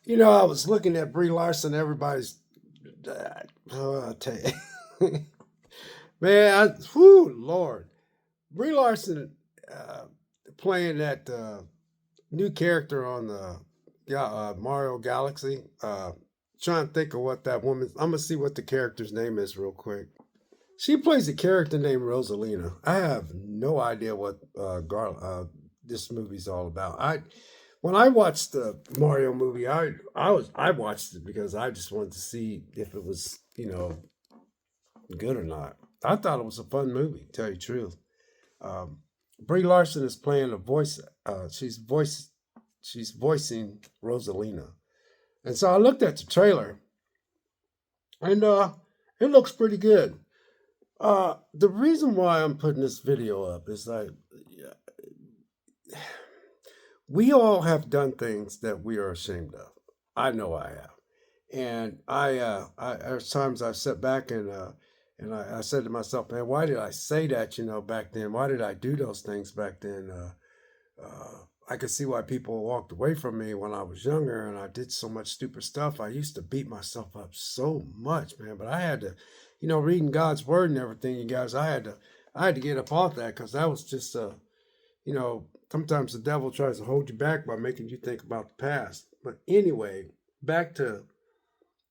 I was looking at Brie Larson. Everybody's, I tell you, man, whew, Lord, Brie Larson uh, playing that new character on the Mario Galaxy. Trying to think of what that woman. I'm gonna see what the character's name is real quick. She plays a character named Rosalina. I have no idea what this movie's all about. I When I watched the Mario movie, I watched it because I just wanted to see if it was good or not. I thought it was a fun movie. To tell you the truth, um, Brie Larson is playing a voice. She's voicing Rosalina, and so I looked at the trailer, and it looks pretty good. The reason why I'm putting this video up is like we all have done things that we are ashamed of. I know I have, and there's times I've sat back and I said to myself, man, why did I say that? Back then, why did I do those things back then? I could see why people walked away from me when I was younger, and I did so much stupid stuff. I used to beat myself up so much, man. But I had to, reading God's word and everything, you guys. I had to get up off that because that was just sometimes the devil tries to hold you back by making you think about the past. But anyway, back to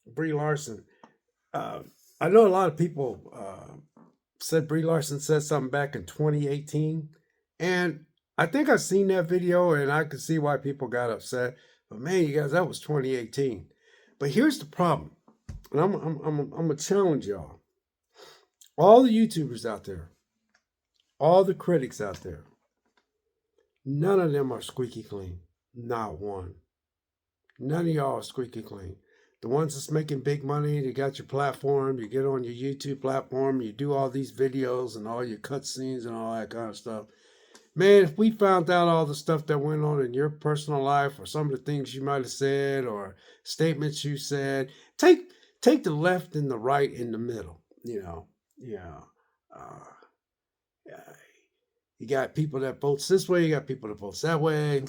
Brie Larson. Uh, I know a lot of people said Brie Larson said something back in 2018, and I think I've seen that video, and I could see why people got upset. But man, you guys, that was 2018. But here's the problem, and I'm gonna challenge y'all, all the YouTubers out there, all the critics out there. None of them are squeaky clean. Not one. None of y'all are squeaky clean. The ones that's making big money, they got your platform, you get on your YouTube platform, you do all these videos and all your cutscenes and all that kind of stuff. Man, if we found out all the stuff that went on in your personal life or some of the things you might have said or statements you said, take the left and the right in the middle, Yeah. Uh, yeah. You got people that votes this way, you got people that votes that way,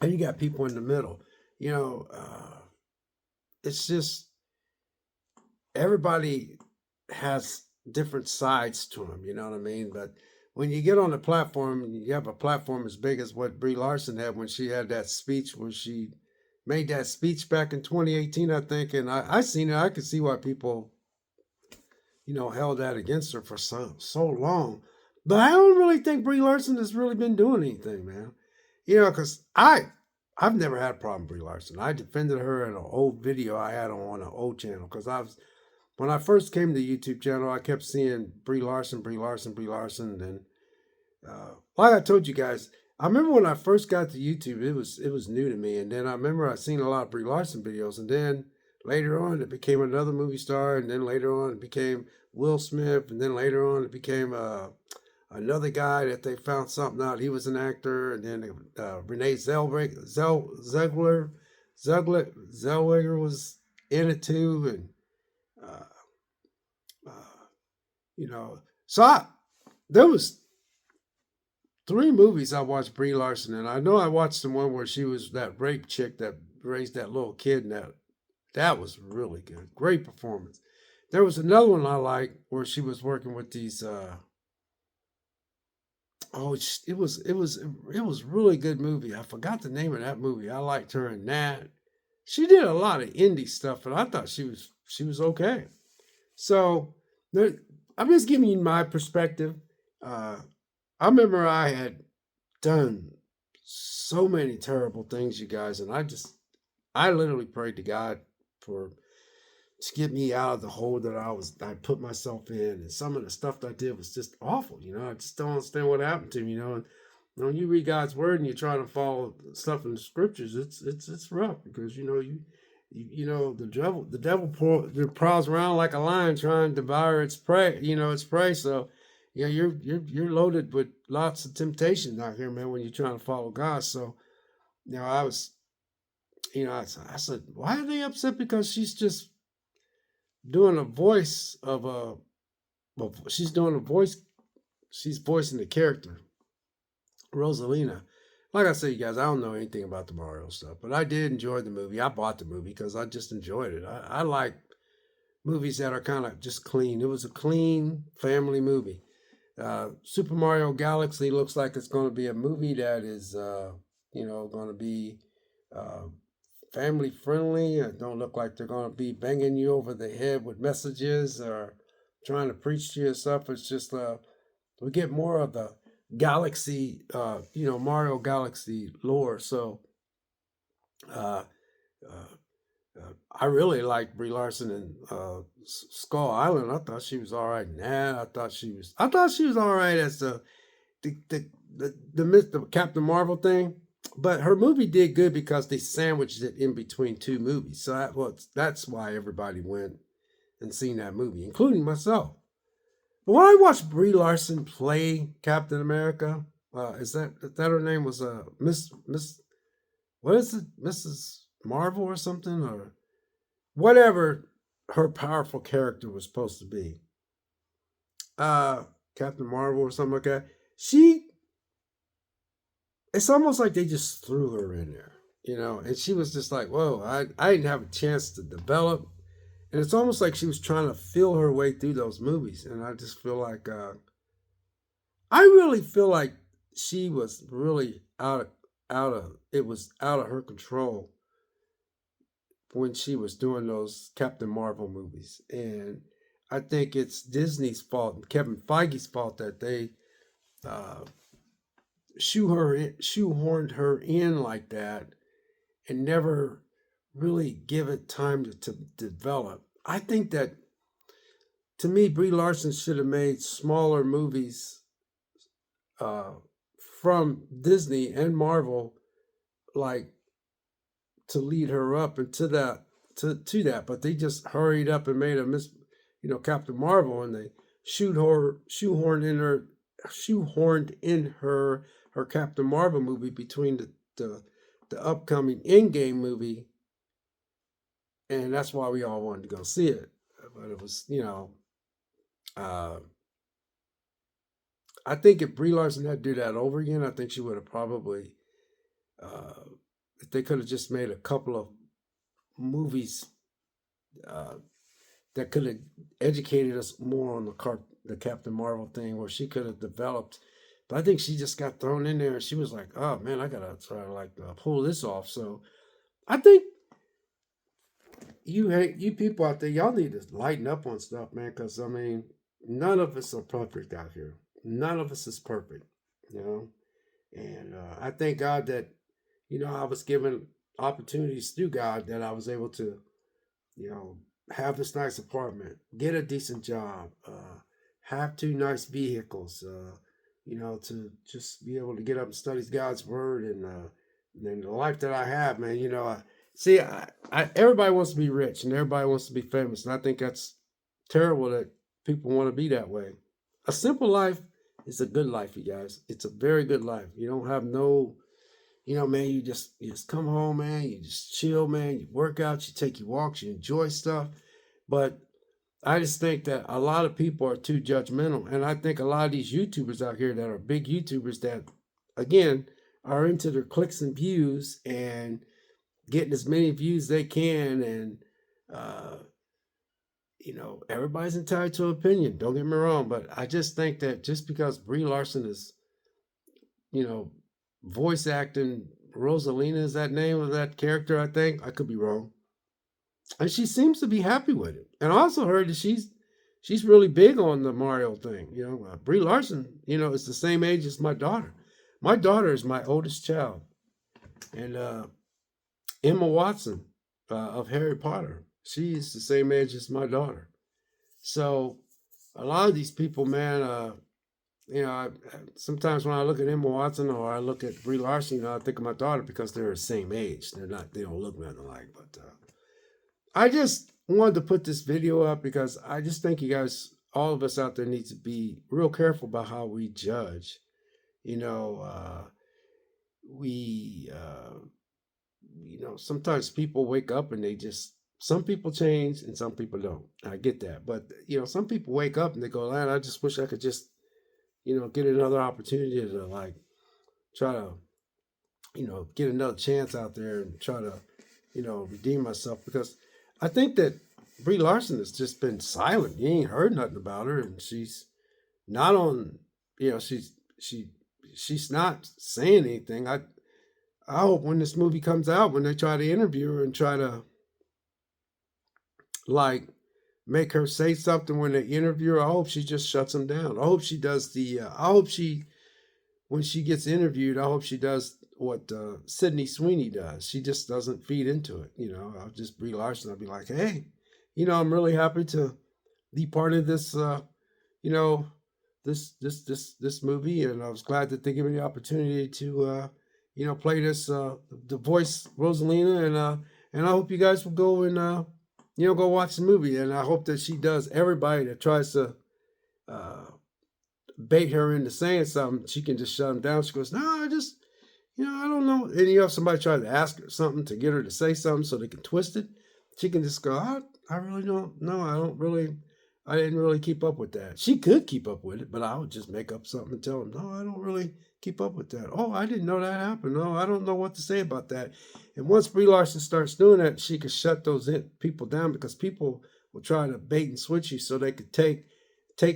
and you got people in the middle. You know, it's just everybody has different sides to them. You know what I mean? But when you get on a platform, you have a platform as big as what Brie Larson had when she had that speech, where she made that speech back in 2018, I think, and I seen it. I could see why people, held that against her for so long. But I don't really think Brie Larson has really been doing anything, man. Because I've never had a problem with Brie Larson. I defended her in an old video I had on an old channel because when I first came to the YouTube channel, I kept seeing Brie Larson, Brie Larson, Brie Larson, and then like I told you guys, I remember when I first got to YouTube, it was new to me, and then I remember I seen a lot of Brie Larson videos, and then later on it became another movie star, and then later on it became Will Smith, and then later on it became another guy that they found something out. He was an actor, and then Renee Zellweger was in it too, and uh, uh, you know, so there was three movies I watched Brie Larson in. I know I watched the one where she was that rape chick that raised that little kid, and that was really good, great performance. There was another one I liked where she was working with these. Oh, it was really good movie. I forgot the name of that movie. I liked her in that. She did a lot of indie stuff, and I thought she was okay. So there, I'm just giving you my perspective. Uh, I remember I had done so many terrible things, you guys, and I literally prayed to God for to get me out of the hole that I put myself in, and some of the stuff that I did was just awful. I just don't understand what happened to me. And when you read God's word and you're trying to follow stuff in the scriptures, it's rough because the devil prowls around like a lion trying to devour its prey. So yeah, you're loaded with lots of temptation out here, man, when you're trying to follow God. So I was, I said, why are they upset? Because she's just doing a voice of a, well, she's doing a voice, she's voicing the character Rosalina. like I said, you guys, I don't know anything about the Mario stuff, but I did enjoy the movie. I bought the movie because I just enjoyed it. I like movies that are kind of just clean. It was a clean family movie. Super Mario Galaxy looks like it's going to be a movie that is, going to be uh, family friendly. It don't look like they're going to be banging you over the head with messages or trying to preach to yourself. It's just we get more of the Galaxy, Mario Galaxy lore. So uh, uh, I really liked Brie Larson in Skull Island. I thought she was all right in that. I thought she was all right as the the the Captain Marvel thing. But her movie did good because they sandwiched it in between two movies. So that's why everybody went and seen that movie, including myself. But when I watched Brie Larson play Captain America, is that her name was Miss, what is it, Mrs. Marvel or something, or whatever her powerful character was supposed to be, uh Captain Marvel or something like that. She It's almost like they just threw her in there, and she was just like, whoa, I didn't have a chance to develop. And it's almost like she was trying to feel her way through those movies. And I just feel like, I really feel like she was really it was out of her control when she was doing those Captain Marvel movies. And I think it's Disney's fault and Kevin Feige's fault that they uh, shoehorned her in like that and never really give it time to develop. I think that, to me, Brie Larson should have made smaller movies uh, from Disney and Marvel, like, to lead her up into that to that. But they just hurried up and made a Captain Marvel, and they shoehorned in her Captain Marvel movie between the upcoming Endgame movie, and that's why we all wanted to go see it. But it was, uh, I think if Brie Larson had to do that over again, I think she would have probably, uh, if they could have just made a couple of movies uh, that could have educated us more on the Captain Marvel thing, where she could have developed. But I think she just got thrown in there, and she was like, "Oh man, I gotta try to like pull this off." So I think you people out there, y'all need to lighten up on stuff, man. Because I mean, none of us are perfect out here. None of us is perfect, you know. And I thank God that I was given opportunities through God that I was able to you know have this nice apartment, get a decent job, have two nice vehicles, to just be able to get up and study God's word, and the life that I have, man. See, everybody wants to be rich and everybody wants to be famous, and I think that's terrible that people want to be that way. A simple life is a good life, you guys. It's a very good life. You don't have no, man. You just come home, man. You just chill, man. You work out, you take your walks, you enjoy stuff. But I just think that a lot of people are too judgmental, and I think a lot of these YouTubers out here that are big YouTubers that, again, are into their clicks and views and getting as many views they can, and uh, everybody's entitled to opinion. Don't get me wrong, but I just think that just because Brie Larson is, you know, voice acting Rosalina, is that name of that character? I think I could be wrong, and she seems to be happy with it. And I also heard that she's really big on the Mario thing. Brie Larson, is the same age as my daughter. My daughter is my oldest child, and Emma Watson of Harry Potter. She's the same age as my daughter. So a lot of these people, man, sometimes when I look at Emma Watson or I look at Brie Larson, I think of my daughter because they're the same age. They don't look nothing alike. But I just wanted to put this video up because I just think you guys, all of us out there, need to be real careful about how we judge. You know, we sometimes people wake up and some people change and some people don't. I get that. But, some people wake up and they go, man, I just wish I could just, get another opportunity to like try to get another chance out there and try to, redeem myself because I think that Brie Larson has just been silent. You ain't heard nothing about her, and she's not on. She she's not saying anything. I hope when this movie comes out, when they try to interview her and try to like make her say something when they interview her, I hope she just shuts them down. I hope she does the. I hope she when she gets interviewed, I hope she does what Sydney Sweeney does. She just doesn't feed into it. I'll just Brie Larson. I'll be like, hey, I'm really happy to be part of this. You know, this movie, and I was glad that they gave me the opportunity to, play this the voice Rosalina, and I hope you guys will go and go watch the movie, and I hope that she does everybody that tries to. Uh, Bait her into saying something, she can just shut them down. She goes, "No, I just, I don't know." And have somebody try to ask her something to get her to say something so they can twist it. She can just go, I really don't know. I didn't really keep up with that. She could keep up with it, but I would just make up something and tell them, no, I don't really keep up with that. Oh, I didn't know that happened. No, I don't know what to say about that. And once Brie Larson starts doing that, she can shut those people down because people will try to bait and switch you so they could take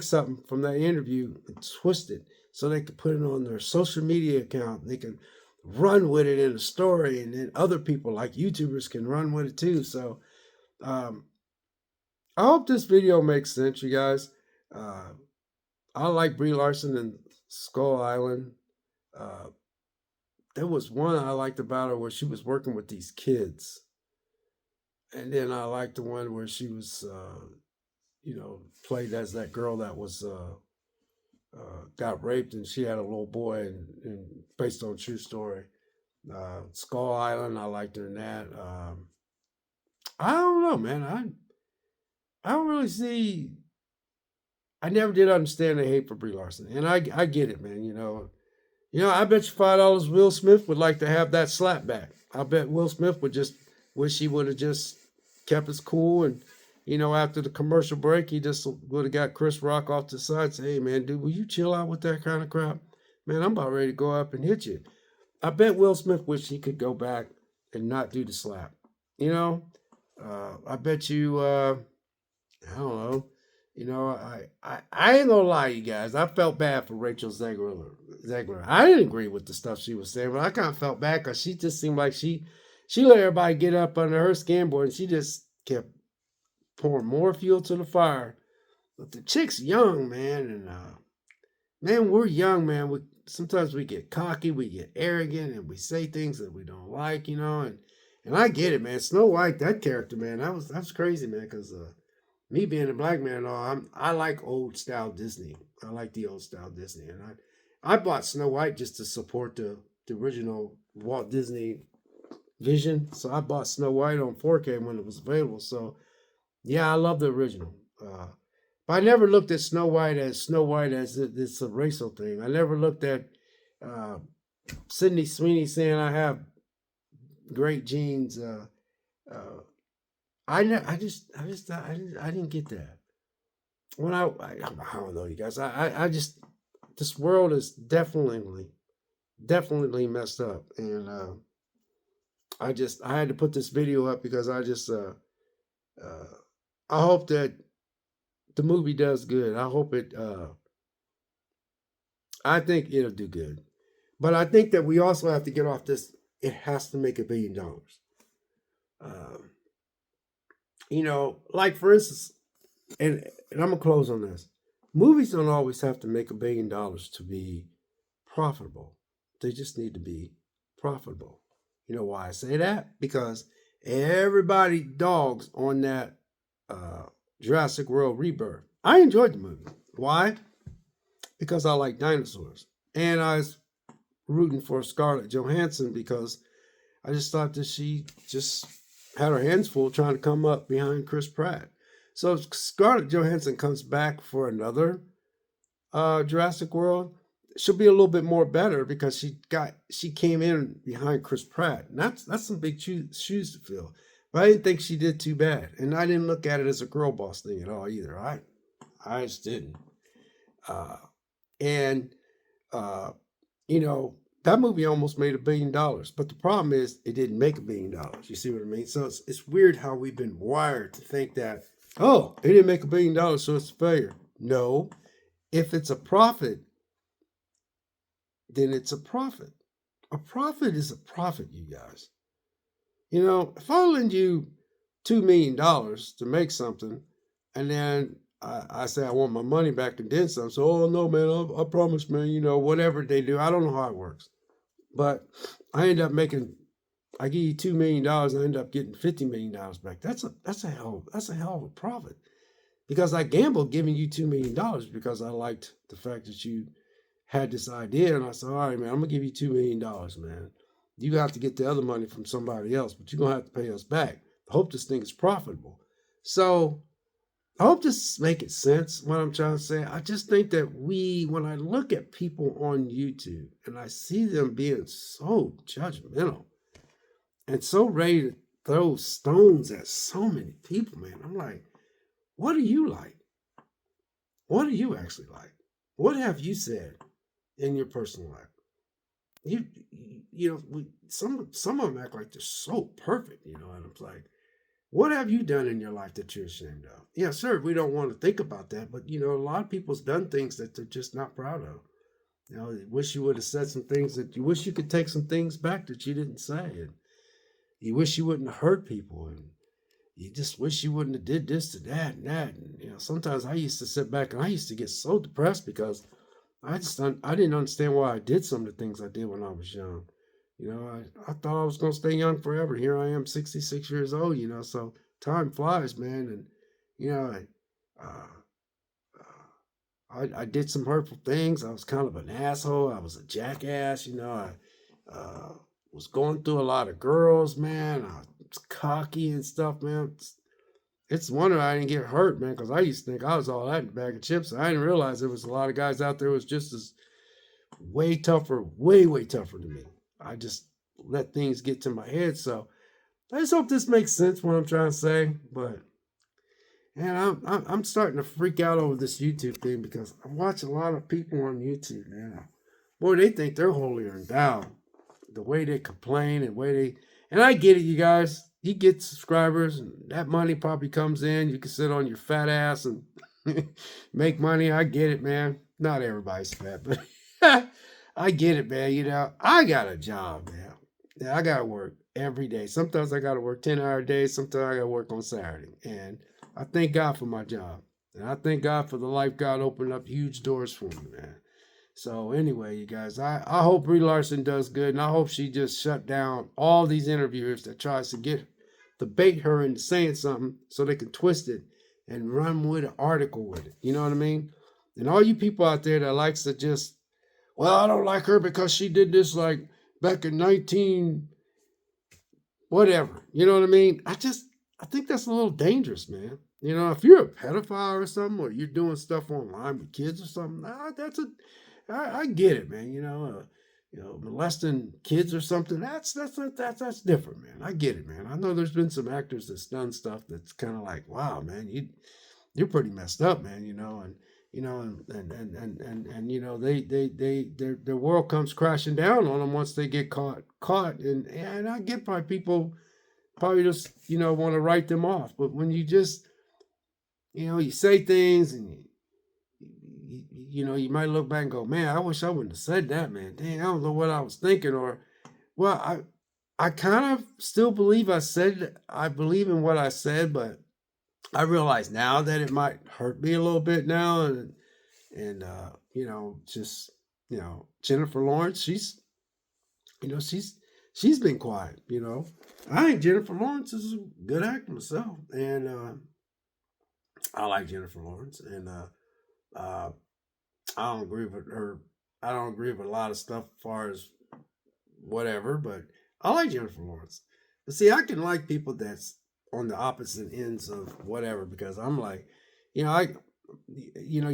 something from that interview and twist it so they could put it on their social media account. They can run with it in a story, and then other people like YouTubers can run with it too. So um, I hope this video makes sense, you guys. Uh, I like Brie Larson and Skull Island. Uh, there was one I liked about her where she was working with these kids, and then I liked the one where she was, played as that girl that was got raped and she had a little boy, and based on true story. Skull Island, I liked her in that. I don't know, man. I don't really see. I never did understand the hate for Brie Larson, and I get it, man. I bet you $5 Will Smith would like to have that slap back. I bet Will Smith would just wish he would have just kept his cool, and after the commercial break, he just would have got Chris Rock off the side and say, "Hey, man, dude, will you chill out with that kind of crap? Man, I'm about ready to go up and hit you." I bet Will Smith wish he could go back and not do the slap. You know, I bet you. I don't know. I ain't gonna lie, you guys. I felt bad for Rachel Zegler. I didn't agree with the stuff she was saying, but I kind of felt bad because she just seemed like she let everybody get up under her skin board, and she just kept pouring more fuel to the fire. But the chick's young, man, and man, we're young, man. Sometimes we get cocky, we get arrogant, and we say things that we don't like, and I get it, man. Snow White, that character, man, that was crazy, man. Because me being a black man, I like old style Disney. I like the old style Disney, and I bought Snow White just to support the original Walt Disney vision. So I bought Snow White on 4K when it was available. So yeah, I love the original. But I never looked at Snow White as it's a racial thing. I never looked at uh, Sydney Sweeney saying I have great genes. Uh, I didn't get that. When I don't know, you guys. I just this world is definitely messed up, and I had to put this video up because uh, I hope that the movie does good. I hope it. I think it'll do good. But I think that we also have to get off this. It has to make $1 billion. Um, like for instance, and I'm gonna close on this. Movies don't always have to make $1 billion to be profitable. They just need to be profitable. You know why I say that? Because everybody dogs on that uh, Jurassic World Rebirth. I enjoyed the movie. Why? Because I like dinosaurs, and I was rooting for Scarlett Johansson because I just thought that she just had her hands full trying to come up behind Chris Pratt. So if Scarlett Johansson comes back for another Jurassic World, she'll be a little bit more better because she came in behind Chris Pratt. And that's some big shoes to fill. But I didn't think she did too bad, and I didn't look at it as a girl boss thing at all either. I just didn't. And uh, you know, That movie almost made $1 billion, but the problem is it didn't make $1 billion. You see what I mean? So it's weird how we've been wired to think that, oh, it didn't make $1 billion, so it's a failure. No, if it's a profit, then it's a profit. A profit is a profit, you guys. If I lend you $2 million to make something, and then I say I want my money back and then some. So, oh no, man, I promise, man. Whatever they do, I don't know how it works, but I end up making. I give you $2 million, I end up getting $50 million back. That's a hell of a profit because I gambled giving you $2 million because I liked the fact that you had this idea, and I said, all right, man, I'm gonna give you $2 million, man. You got to get the other money from somebody else, but you're gonna have to pay us back. I hope this thing is profitable. So I hope this is making sense. What I'm trying to say, I just think that when I look at people on YouTube and I see them being so judgmental and so ready to throw stones at so many people, man, I'm like, what do you like? What do you actually like? What have you said in your personal life? You some of them act like they're so perfect, and it's like, what have you done in your life that you're ashamed of? Yeah, sure, we don't want to think about that, but a lot of people's done things that they're just not proud of. You wish you would have said some things that you wish you could take some things back that you didn't say, and you wish you wouldn't have hurt people, and you just wish you wouldn't have did this to that and that. And sometimes I used to sit back and I used to get so depressed because I didn't understand why I did some of the things I did when I was young. I thought I was going to stay young forever. Here I am, 66 years old, so time flies, man. And, you know, I did some hurtful things. I was kind of an asshole. I was a jackass, I was going through a lot of girls, man. I was cocky and stuff, man. It's a wonder I didn't get hurt, man, because I used to think I was all that in a bag of chips. I didn't realize there was a lot of guys out there who was just as way tougher, way, way tougher than me. I just let things get to my head. So I just hope this makes sense what I'm trying to say. But man, I'm starting to freak out over this YouTube thing because I watch a lot of people on YouTube, man. Boy, they think they're holier than thou. The way they complain and and I get it, you guys. You get subscribers, and that money probably comes in. You can sit on your fat ass and make money. I get it, man. Not everybody's fat, but I get it, man. I got a job, man. Yeah, I got to work every day. Sometimes I got to work 10-hour days. Sometimes I got to work on Saturday. And I thank God for my job. And I thank God for the life God opened up huge doors for me, man. So anyway, you guys, I hope Brie Larson does good, and I hope she just shut down all these interviewers that tries to bait her into saying something so they can twist it and run with an article with it. You know what I mean? And all you people out there that likes to just, well, I don't like her because she did this like back in 19 whatever. You know what I mean? I think that's a little dangerous, man. If you're a pedophile or something, or you're doing stuff online with kids or something, I get it, man. Molesting kids or something, that's different, man. I get it, man. I know there's been some actors that's done stuff that's kind of like, wow, man, you're pretty messed up, man. Their world comes crashing down on them once they get caught, and I get why people probably just want to write them off, but when you just you say things and you might look back and go, man, I wish I wouldn't have said that, man. Dang, I don't know what I was thinking. Or, well, I kind of still believe I believe in what I said, but I realize now that it might hurt me a little bit now. Just, Jennifer Lawrence, she's been quiet, I think Jennifer Lawrence is a good actor myself. And I like Jennifer Lawrence. And, I don't agree with her. I don't agree with a lot of stuff as far as whatever, but I like Jennifer Lawrence. But see, I can like people that's on the opposite ends of whatever because I'm like, you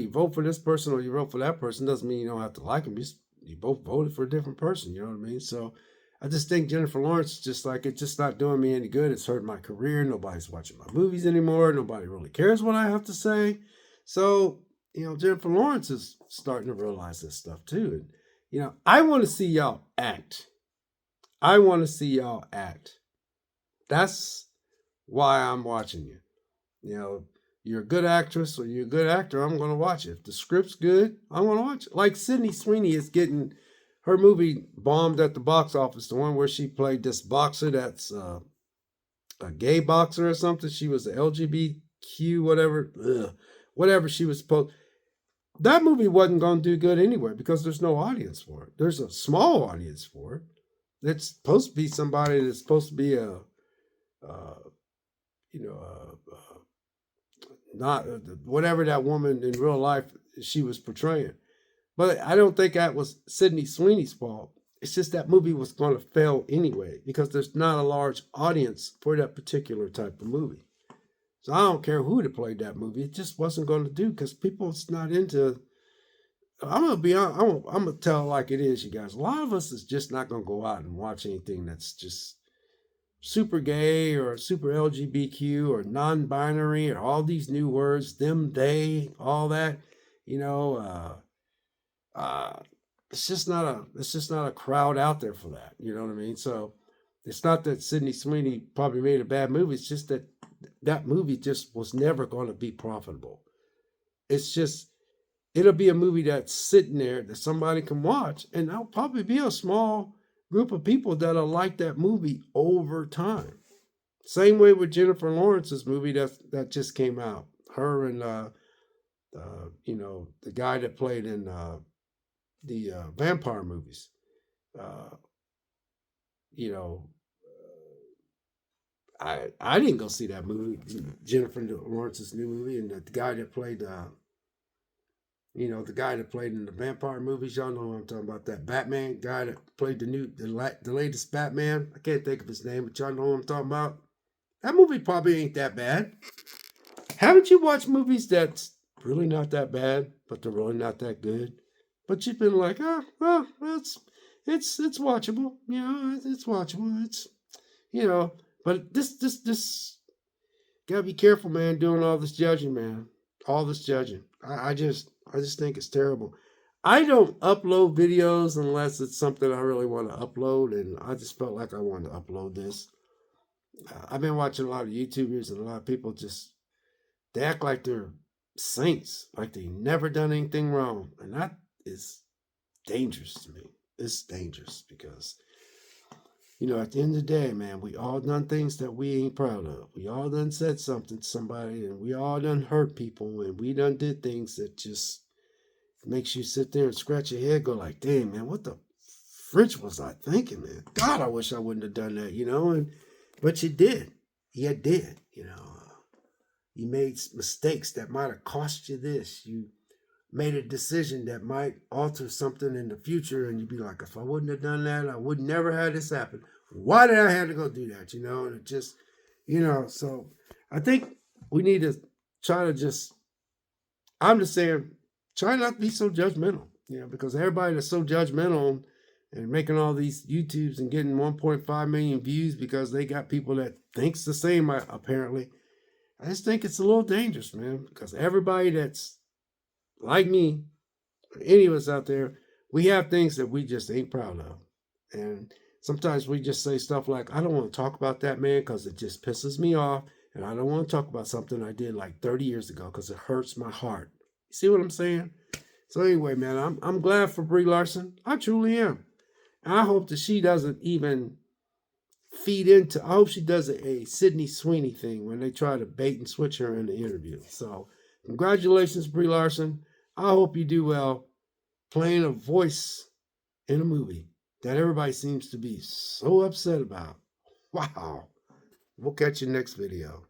vote for this person or you vote for that person doesn't mean you don't have to like them. You both voted for a different person. You know what I mean? So I just think Jennifer Lawrence is just like, it's just not doing me any good. It's hurting my career. Nobody's watching my movies anymore. Nobody really cares what I have to say. So Jennifer Lawrence is starting to realize this stuff too. I want to see y'all act. I want to see y'all act. That's why I'm watching you. You know, you're a good actress or you're a good actor, I'm going to watch it. If the script's good, I'm going to watch it. Like Sydney Sweeney is getting her movie bombed at the box office, the one where she played this boxer that's a gay boxer or something. She was a LGBTQ, whatever, whatever she was supposed. That movie wasn't going to do good anyway because there's no audience for it. There's a small audience for it. It's supposed to be somebody that's supposed to be a, uh, you know, not whatever that woman in real life she was portraying. But I don't think that was Sydney Sweeney's fault. It's just that movie was going to fail anyway because there's not a large audience for that particular type of movie. So I don't care who had played that movie. It just wasn't going to do because people's not into. I'm gonna be honest. I'm gonna tell it like it is, you guys. A lot of us is just not gonna go out and watch anything that's just super gay or super LGBTQ or non-binary or all these new words, them, they, all that. You know, it's just not a crowd out there for that. You know what I mean? So it's not that Sydney Sweeney probably made a bad movie. It's just that that movie just was never going to be profitable. It's just it'll be a movie that's sitting there that somebody can watch, and there'll probably be a small group of people that'll like that movie over time. Same way with Jennifer Lawrence's movie that just came out. Her and the guy that played in the vampire movies. Uh, you know, I didn't go see that movie, Jennifer Lawrence's new movie, and the guy that played the guy that played in the vampire movies. Y'all know what I'm talking about. That Batman guy that played the latest Batman. I can't think of his name, but y'all know what I'm talking about. That movie probably ain't that bad. Haven't you watched movies that's really not that bad, but they're really not that good? But you've been like, oh, well, it's watchable. It's watchable. It's you know, but this gotta be careful, man. Doing all this judging, man. All this judging. I just think it's terrible. I don't upload videos unless it's something I really want to upload, and I just felt like I wanted to upload this. I've been watching a lot of YouTubers, and a lot of people just they act like they're saints, like they never done anything wrong, and that is dangerous to me. It's dangerous because at the end of the day, man, we all done things that we ain't proud of. We all done said something to somebody, and we all done hurt people, and we done did things that just makes you sit there and scratch your head, go like, damn, man, what the fridge was I thinking, man? God, I wish I wouldn't have done that, but you did. You did, You made mistakes that might have cost you this. You made a decision that might alter something in the future, and you'd be like, if I wouldn't have done that, I would never have this happen. Why did I have to go do that? And it just, so I think we need to try to just, I'm just saying, try not to be so judgmental, because everybody that's so judgmental and making all these YouTubes and getting 1.5 million views because they got people that thinks the same, apparently. I just think it's a little dangerous, man, because everybody that's like me, or any of us out there, we have things that we just ain't proud of. And sometimes we just say stuff like, I don't want to talk about that, man, because it just pisses me off. And I don't want to talk about something I did like 30 years ago because it hurts my heart. You see what I'm saying? So anyway, man, I'm glad for Brie Larson. I truly am. And I hope that she doesn't even feed into. I hope she does a Sydney Sweeney thing when they try to bait and switch her in the interview. So congratulations, Brie Larson. I hope you do well playing a voice in a movie that everybody seems to be so upset about. Wow. We'll catch you next video.